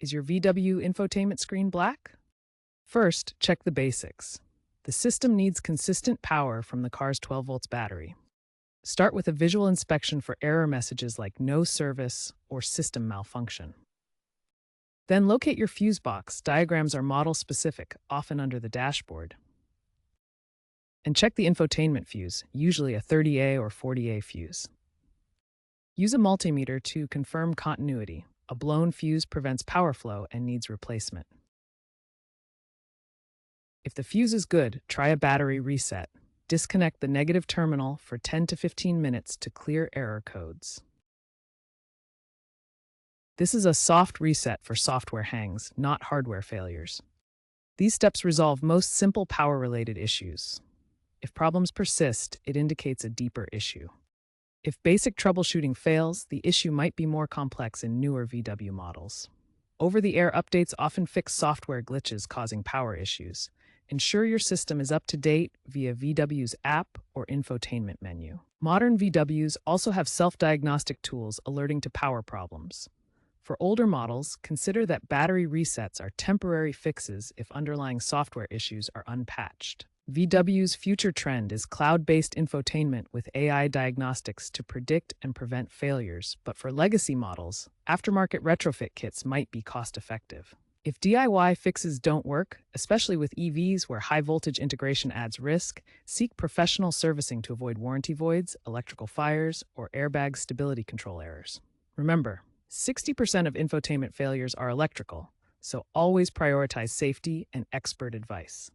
Is your VW infotainment screen black? First, check the basics. The system needs consistent power from the car's 12 volts battery. Start with a visual inspection for error messages like no service or system malfunction. Then locate your fuse box. Diagrams are model specific, often under the dashboard. And check the infotainment fuse, usually a 30A or 40A fuse. Use a multimeter to confirm continuity. A blown fuse prevents power flow and needs replacement. If the fuse is good, try a battery reset. Disconnect the negative terminal for 10 to 15 minutes to clear error codes. This is a soft reset for software hangs, not hardware failures. These steps resolve most simple power-related issues. If problems persist, it indicates a deeper issue. If basic troubleshooting fails, the issue might be more complex in newer VW models. Over-the-air updates often fix software glitches causing power issues. Ensure your system is up to date via VW's app or infotainment menu. Modern VWs also have self-diagnostic tools alerting to power problems. For older models, consider that battery resets are temporary fixes if underlying software issues are unpatched. VW's future trend is cloud-based infotainment with AI diagnostics to predict and prevent failures, but for legacy models, aftermarket retrofit kits might be cost-effective. If DIY fixes don't work, especially with EVs where high-voltage integration adds risk, seek professional servicing to avoid warranty voids, electrical fires, or airbag stability control errors. Remember, 60% of infotainment failures are electrical, so always prioritize safety and expert advice.